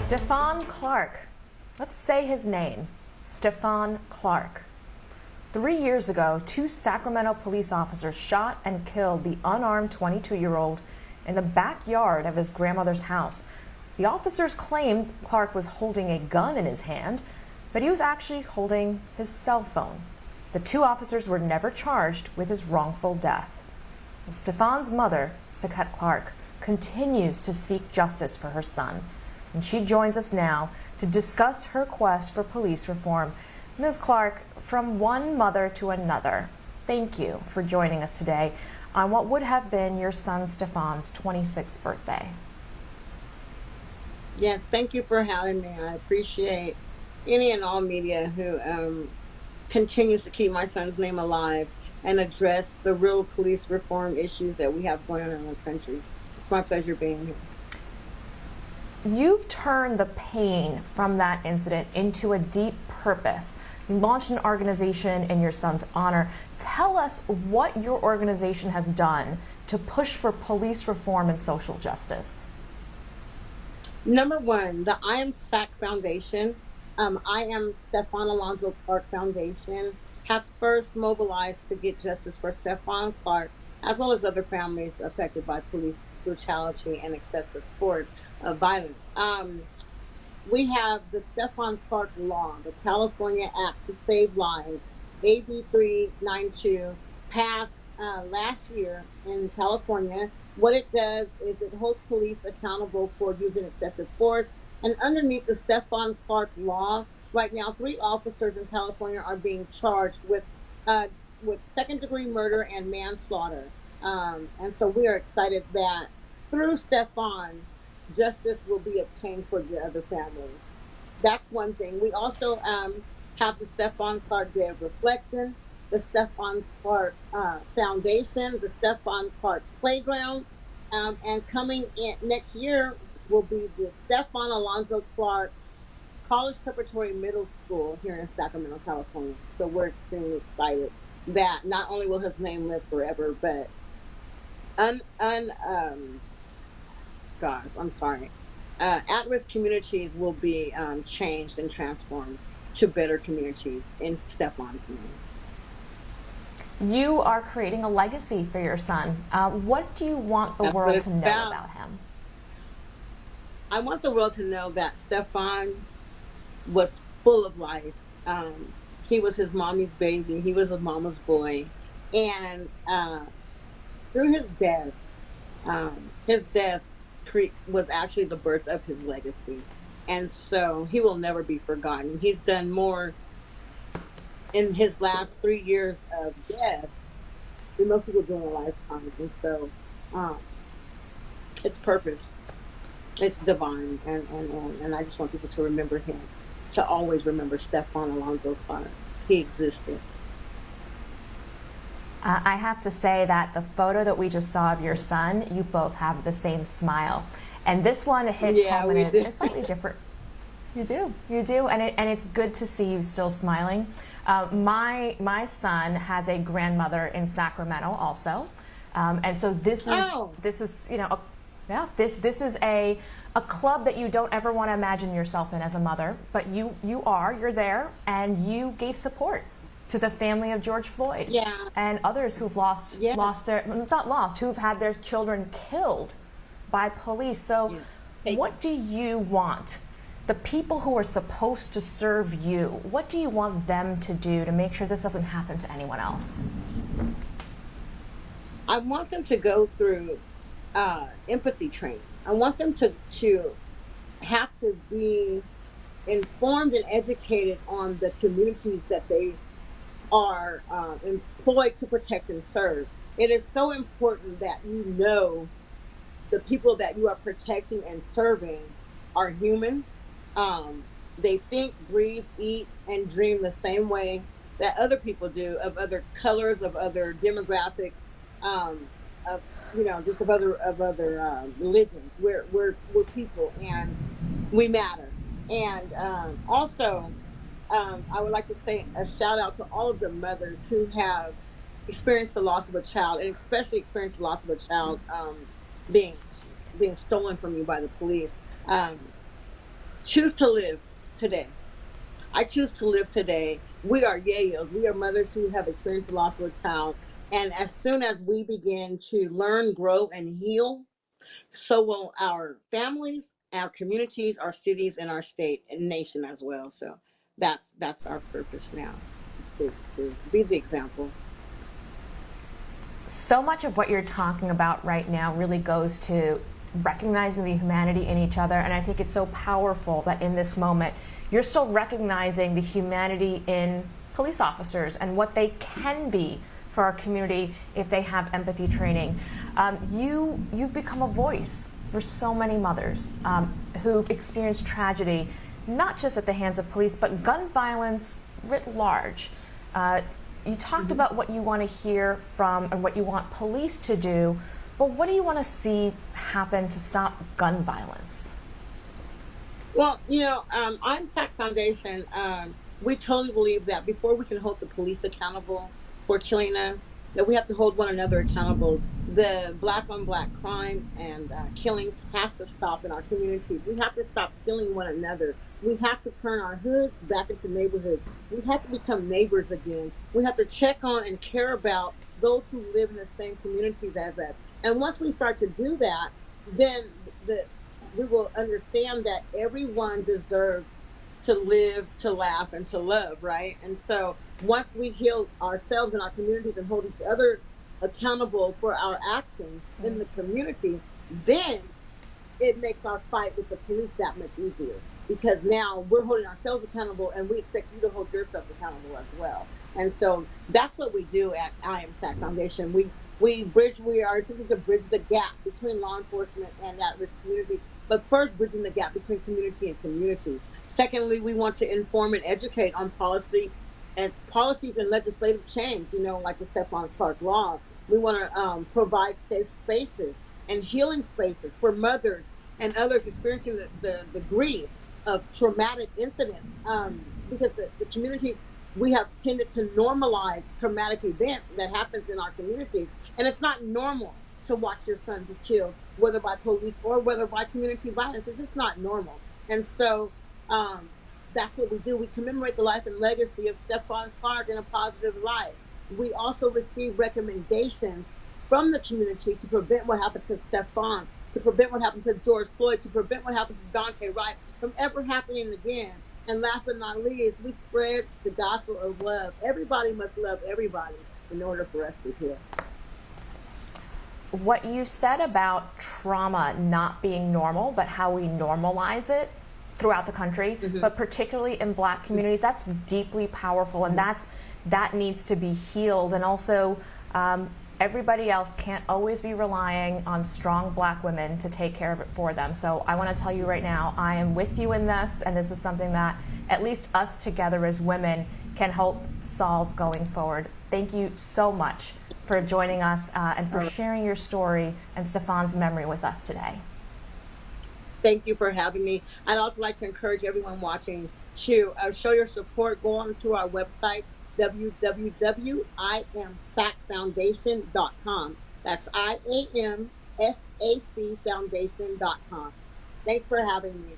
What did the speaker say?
Stephon Clark. Let's say his name. Stephon Clark. 3 years ago, 2 Sacramento police officers shot and killed the unarmed 22-year-old in the backyard of his grandmother's house. The officers claimed Clark was holding a gun in his hand, but he was actually holding his cell phone. The 2 officers were never charged with his wrongful death. Stephon's mother, Sequette Clark, continues to seek justice for her son, and she joins us now to discuss her quest for police reform. Ms. Clark, from one mother to another, thank you for joining us today on what would have been your son Stephon's 26th birthday. Yes, thank you for having me. I appreciate any and all media who continues to keep my son's name alive and address the real police reform issues that we have going on in our country. It's my pleasure being here. You've turned the pain from that incident into a deep purpose. You launched an organization in your son's honor. Tell us what your organization has done to push for police reform and social justice. Number one, the Am Sac Foundation, I Am Stephon Alonzo Clark Foundation, has first mobilized to get justice for Stephon Clark, as well as other families affected by police brutality and excessive force violence. We have the Stephon Clark Law, the California Act to Save Lives, AB 392, passed last year in California. What it does is it holds police accountable for using excessive force. And underneath the Stephon Clark Law, right now, 3 officers in California are being charged with second-degree murder and manslaughter. And so we are excited that through Stephon, justice will be obtained for the other families. That's one thing. We also have the Stephon Clark Day of Reflection, the Stephon Clark Foundation, the Stephon Clark Playground, and coming in next year will be the Stephon Alonzo Clark College Preparatory Middle School here in Sacramento, California. So we're extremely excited that not only will his name live forever, but at-risk communities will be changed and transformed to better communities in Stephon's name. You are creating a legacy for your son. What do you want the world to know about him? I want the world to know that Stephon was full of life. He was his mommy's baby. He was a mama's boy. And through his death was actually the birth of his legacy. And so he will never be forgotten. He's done more in his last 3 years of death than most people do in a lifetime. And so it's purpose. It's divine. And I just want people to remember him, to always remember Stephon Alonzo Clark. He existed. I have to say that the photo that we just saw of your son, you both have the same smile. And this one hits home in a slightly different. You do, and it's good to see you still smiling. My son has a grandmother in Sacramento also, and so this is this is a club that you don't ever want to imagine yourself in as a mother, but you're there, and you gave support to the family of George Floyd and others who've who've had their children killed by police. So what do you want the people who are supposed to serve you, what do you want them to do to make sure this doesn't happen to anyone else? I want them to go through empathy training. I want them to have to be informed and educated on the communities that they are employed to protect and serve. It is so important that you know the people that you are protecting and serving are humans. They think, breathe, eat, and dream the same way that other people do, of other colors, of other demographics, of other religions. We're people, and we matter. And also, I would like to say a shout out to all of the mothers who have experienced the loss of a child, and especially experienced the loss of a child being stolen from you by the police. choose to live today. I choose to live today. We are yayos. We are mothers who have experienced the loss of a child. And as soon as we begin to learn, grow, and heal, so will our families, our communities, our cities, and our state and nation as well. So that's our purpose now, is to be the example. So much of what you're talking about right now really goes to recognizing the humanity in each other, and I think it's so powerful that in this moment you're still recognizing the humanity in police officers and what they can be for our community if they have empathy training. You've become a voice for so many mothers who've experienced tragedy, not just at the hands of police, but gun violence writ large. You talked about what you want to hear from and what you want police to do, but what do you want to see happen to stop gun violence? Well, I'm Sac Foundation. We totally believe that before we can hold the police accountable for killing us, that we have to hold one another accountable. The black on black crime and killings has to stop in our communities. We have to stop killing one another. We have to turn our hoods back into neighborhoods. We have to become neighbors again. We have to check on and care about those who live in the same communities as us. And once we start to do that, then we will understand that everyone deserves to live, to laugh, and to love, right? And so once we heal ourselves and our communities and hold each other accountable for our actions in the community, then it makes our fight with the police that much easier, because now we're holding ourselves accountable and we expect you to hold yourself accountable as well. And so that's what we do at Am Sac Foundation. We are attempting to bridge the gap between law enforcement and at-risk communities, but first bridging the gap between community and community. Secondly, we want to inform and educate on policies and legislative change, like the Stephon Clark law. We want to provide safe spaces and healing spaces for mothers and others experiencing the grief of traumatic incidents, because the community, we have tended to normalize traumatic events that happens in our communities, and it's not normal to watch your son be killed, whether by police or whether by community violence. It's just not normal. And so that's what we do. We commemorate the life and legacy of Stephon Clark in a positive light. We also receive recommendations from the community to prevent what happened to Stephon, to prevent what happened to George Floyd, to prevent what happened to Dante Wright from ever happening again. And last but not least, we spread the gospel of love. Everybody must love everybody in order for us to heal. What you said about trauma not being normal, but how we normalize it throughout the country, but particularly in Black communities, that's deeply powerful, and that needs to be healed. And also, everybody else can't always be relying on strong Black women to take care of it for them. So I want to tell you right now, I am with you in this, and this is something that at least us together as women can help solve going forward. Thank you so much for joining us and for sharing your story and Stephon's memory with us today. Thank you for having me. I'd also like to encourage everyone watching to show your support. Go on to our website, www.iamsacfoundation.com. That's IAMSAC Foundation.com. Thanks for having me.